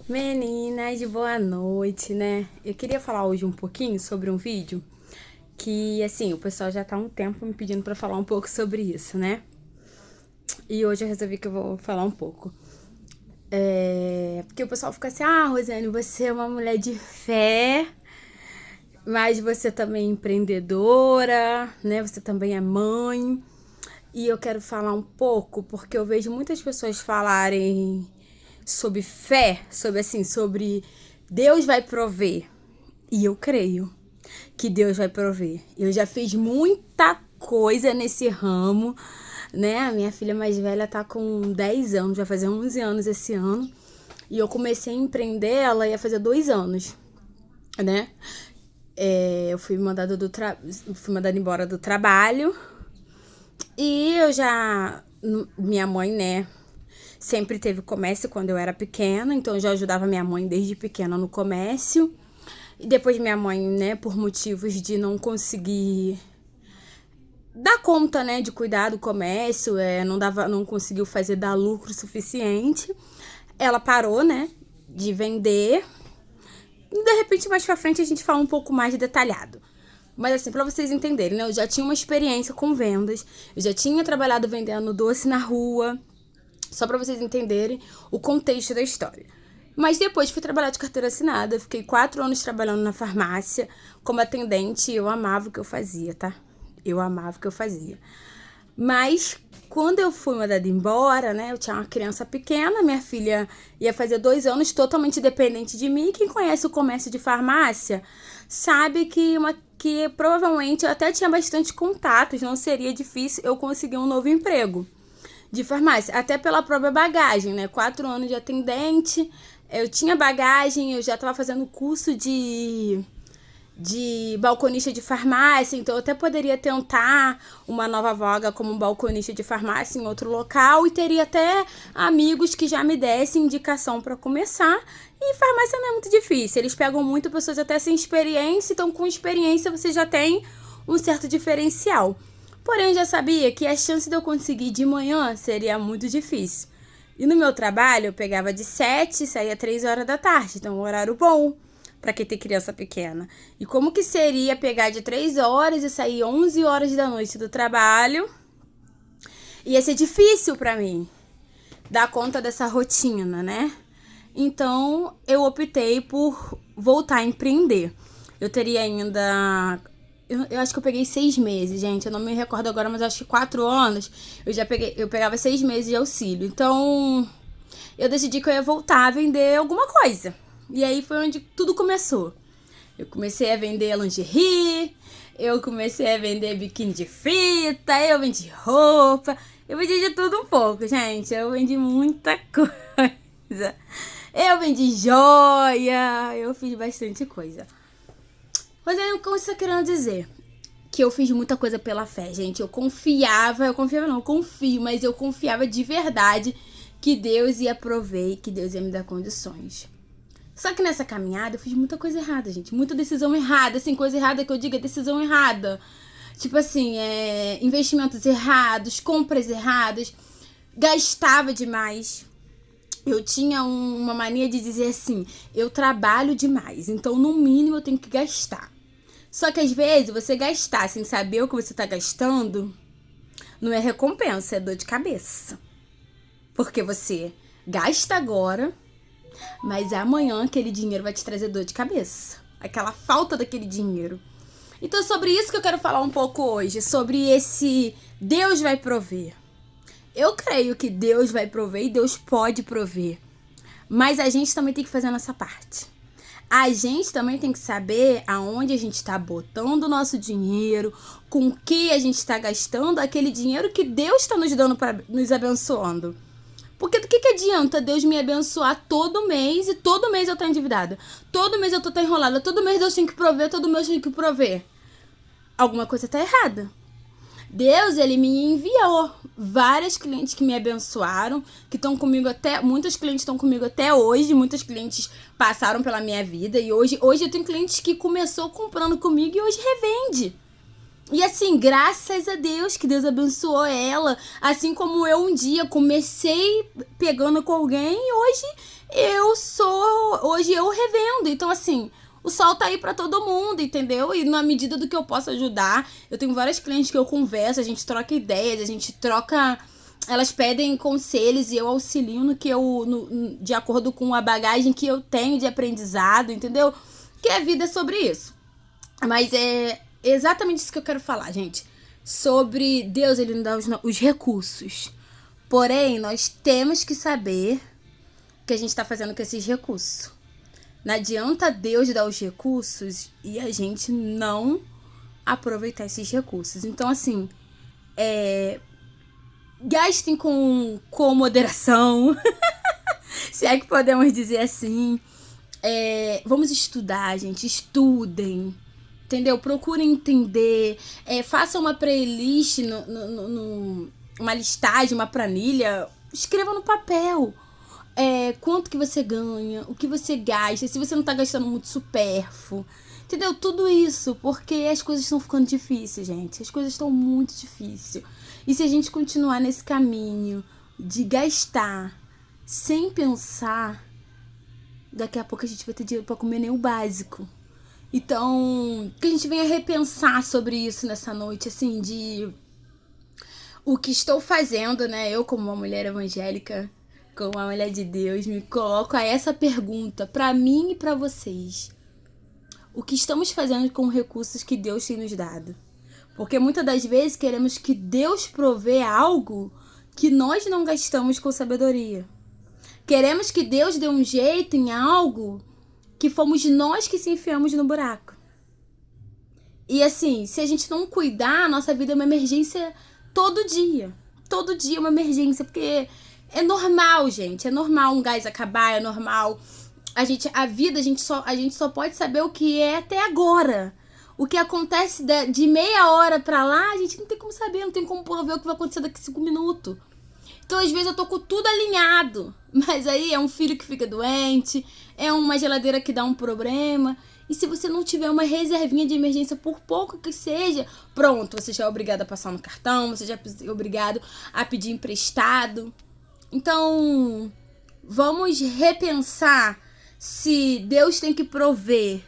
Meninas, boa noite, né? Eu queria falar hoje um pouquinho sobre um vídeo que, assim, o pessoal já tá há um tempo me pedindo pra falar um pouco sobre isso, né? E hoje eu resolvi que eu vou falar um pouco. Porque o pessoal fica assim, Rosane, você é uma mulher de fé, mas você também é empreendedora, né? Você também é mãe. E eu quero falar um pouco porque eu vejo muitas pessoas falarem sobre fé, sobre Deus vai prover. E eu creio que Deus vai prover. Eu já fiz muita coisa nesse ramo, né? A minha filha mais velha tá com 10 anos, vai fazer 11 anos esse ano. E eu comecei a empreender, ela ia fazer 2 anos, né? Eu fui mandada embora do trabalho. E eu já. Minha mãe, né? Sempre teve comércio quando eu era pequena, então eu já ajudava minha mãe desde pequena no comércio. E depois minha mãe, né, por motivos de não conseguir dar conta, né, de cuidar do comércio, não conseguiu dar lucro suficiente. Ela parou, né, de vender. E de repente mais pra frente a gente fala um pouco mais detalhado. Mas assim, pra vocês entenderem, né, eu já tinha uma experiência com vendas, eu já tinha trabalhado vendendo doce na rua, só pra vocês entenderem o contexto da história. Mas depois fui trabalhar de carteira assinada, fiquei 4 anos trabalhando na farmácia como atendente e eu amava o que eu fazia, tá? Eu amava o que eu fazia. Mas quando eu fui mandada embora, né? Eu tinha uma criança pequena, minha filha ia fazer 2 anos totalmente dependente de mim. Quem conhece o comércio de farmácia sabe que provavelmente eu até tinha bastante contatos, não seria difícil eu conseguir um novo emprego de farmácia, até pela própria bagagem, né? 4 anos de atendente, eu tinha bagagem, eu já estava fazendo curso de balconista de farmácia, então eu até poderia tentar uma nova vaga como balconista de farmácia em outro local e teria até amigos que já me dessem indicação para começar. E farmácia não é muito difícil, eles pegam muito pessoas até sem experiência, então com experiência você já tem um certo diferencial. Porém, eu já sabia que a chance de eu conseguir de manhã seria muito difícil. E no meu trabalho, eu pegava de 7 e saía 3 horas da tarde. Então, um horário bom para quem tem criança pequena. E como que seria pegar de 3 horas e sair 11 horas da noite do trabalho? Ia ser difícil para mim dar conta dessa rotina, né? Então, eu optei por voltar a empreender. Eu teria ainda... Eu acho que eu peguei 6 meses, gente. Eu não me recordo agora, mas acho que 4 anos eu pegava 6 meses de auxílio. Então, eu decidi que eu ia voltar a vender alguma coisa. E aí foi onde tudo começou. Eu comecei a vender lingerie, eu comecei a vender biquíni de fita, eu vendi roupa, eu vendi de tudo um pouco, gente. Eu vendi muita coisa. Eu vendi joia, eu fiz bastante coisa. Mas aí, o que você tá querendo dizer? Que eu fiz muita coisa pela fé, gente. Eu confio, mas eu confiava de verdade que Deus ia prover e que Deus ia me dar condições. Só que nessa caminhada eu fiz muita coisa errada, gente. Muita decisão errada. Assim, coisa errada que eu digo é decisão errada. Tipo assim, investimentos errados, compras erradas. Gastava demais. Eu tinha uma mania de dizer assim, eu trabalho demais, então no mínimo eu tenho que gastar. Só que às vezes você gastar sem saber o que você tá gastando, não é recompensa, é dor de cabeça. Porque você gasta agora, mas amanhã aquele dinheiro vai te trazer dor de cabeça. Aquela falta daquele dinheiro. Então é sobre isso que eu quero falar um pouco hoje, sobre esse Deus vai prover. Eu creio que Deus vai prover e Deus pode prover. Mas a gente também tem que fazer a nossa parte. A gente também tem que saber aonde a gente está botando o nosso dinheiro, com o que a gente está gastando aquele dinheiro que Deus está nos dando, nos abençoando. Porque do que adianta Deus me abençoar todo mês e todo mês eu tô endividada? Todo mês eu tô enrolada, todo mês Deus tem que prover, todo mês eu tenho que prover. Alguma coisa tá errada. Deus, ele me enviou várias clientes que me abençoaram, que estão comigo muitas clientes estão comigo até hoje, muitas clientes passaram pela minha vida e hoje eu tenho clientes que começou comprando comigo e hoje revende. E assim, graças a Deus que Deus abençoou ela, assim como eu um dia comecei pegando com alguém e hoje eu sou hoje eu revendo. Então, assim, o sol tá aí pra todo mundo, entendeu? E na medida do que eu posso ajudar, eu tenho várias clientes que eu converso, a gente troca ideias, a gente troca... Elas pedem conselhos e eu auxilio no que de acordo com a bagagem que eu tenho de aprendizado, entendeu? Que a vida é sobre isso. Mas é exatamente isso que eu quero falar, gente. Sobre Deus, ele nos dá os recursos. Porém, nós temos que saber o que a gente tá fazendo com esses recursos. Não adianta Deus dar os recursos e a gente não aproveitar esses recursos. Então, assim, gastem com moderação, se é que podemos dizer assim. Vamos estudar, gente. Estudem, entendeu? Procurem entender. Façam uma playlist, uma listagem, uma planilha. Escreva no papel. Quanto que você ganha, o que você gasta, se você não tá gastando muito supérfluo. Entendeu? Tudo isso, porque as coisas estão ficando difíceis, gente. As coisas estão muito difíceis. E se a gente continuar nesse caminho de gastar sem pensar, daqui a pouco a gente vai ter dinheiro pra comer nem o básico. Então, que a gente venha repensar sobre isso nessa noite, assim, de o que estou fazendo, né? Eu, como uma mulher evangélica, como uma mulher de Deus, me coloco a essa pergunta pra mim e pra vocês. O que estamos fazendo com os recursos que Deus tem nos dado? Porque muitas das vezes queremos que Deus provê algo que nós não gastamos com sabedoria. Queremos que Deus dê um jeito em algo que fomos nós que se enfiamos no buraco. E assim, se a gente não cuidar, a nossa vida é uma emergência todo dia. Todo dia é uma emergência, porque é normal, gente. É normal um gás acabar, é normal. A gente só pode saber o que é até agora. O que acontece de meia hora pra lá, a gente não tem como saber, não tem como ver o que vai acontecer daqui a 5 minutos. Então, às vezes, eu tô com tudo alinhado. Mas aí é um filho que fica doente, é uma geladeira que dá um problema. E se você não tiver uma reservinha de emergência, por pouco que seja, pronto, você já é obrigado a passar no cartão, você já é obrigado a pedir emprestado. Então, vamos repensar se Deus tem que prover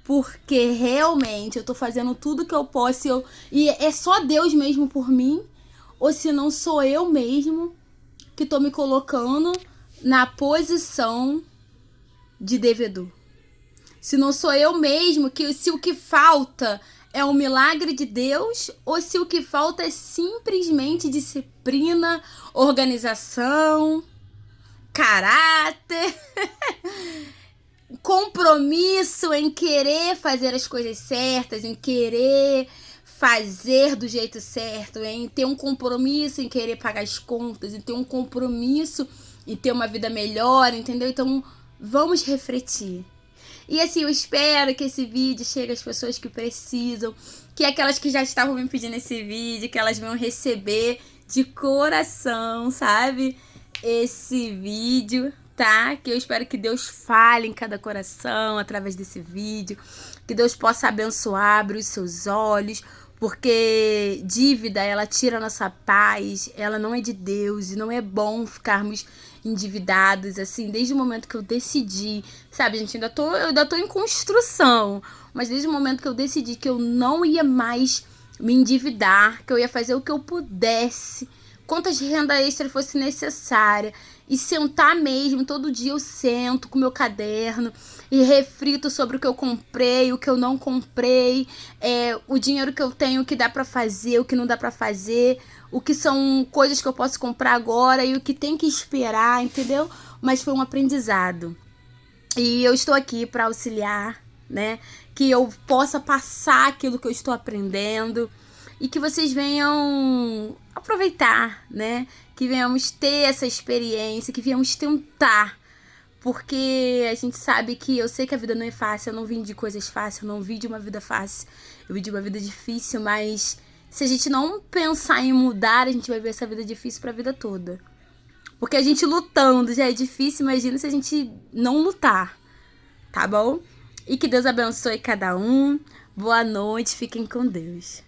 porque realmente eu tô fazendo tudo que eu posso e é só Deus mesmo por mim, ou se não sou eu mesmo que tô me colocando na posição de devedor. Se não sou eu mesmo, se o que falta é um milagre de Deus, ou se o que falta é simplesmente disciplina, organização, caráter, compromisso em querer fazer as coisas certas, em querer fazer do jeito certo, em ter um compromisso em querer pagar as contas, em ter um compromisso em ter uma vida melhor, entendeu? Então, vamos refletir. E assim, eu espero que esse vídeo chegue às pessoas que precisam, que aquelas que já estavam me pedindo esse vídeo, que elas venham receber de coração, sabe? Esse vídeo, tá? Que eu espero que Deus fale em cada coração através desse vídeo, que Deus possa abençoar, abrir os seus olhos, porque dívida, ela tira a nossa paz, ela não é de Deus e não é bom ficarmos endividados, assim, desde o momento que eu decidi, sabe, gente, eu ainda tô em construção, mas desde o momento que eu decidi que eu não ia mais me endividar, que eu ia fazer o que eu pudesse, quantas renda extra fosse necessária, e sentar mesmo, todo dia eu sento com meu caderno e reflito sobre o que eu comprei, o que eu não comprei, o dinheiro que eu tenho, o que dá pra fazer, o que não dá pra fazer, o que são coisas que eu posso comprar agora e o que tem que esperar, entendeu? Mas foi um aprendizado. E eu estou aqui para auxiliar, né? Que eu possa passar aquilo que eu estou aprendendo e que vocês venham aproveitar, né? Que venhamos ter essa experiência, que venhamos tentar. Porque a gente sabe que eu sei que a vida não é fácil, eu não vim de coisas fáceis, eu não vim de uma vida fácil, eu vim de uma vida difícil, mas se a gente não pensar em mudar, a gente vai ver essa vida difícil pra vida toda. Porque a gente lutando já é difícil, imagina se a gente não lutar, tá bom? E que Deus abençoe cada um. Boa noite, fiquem com Deus.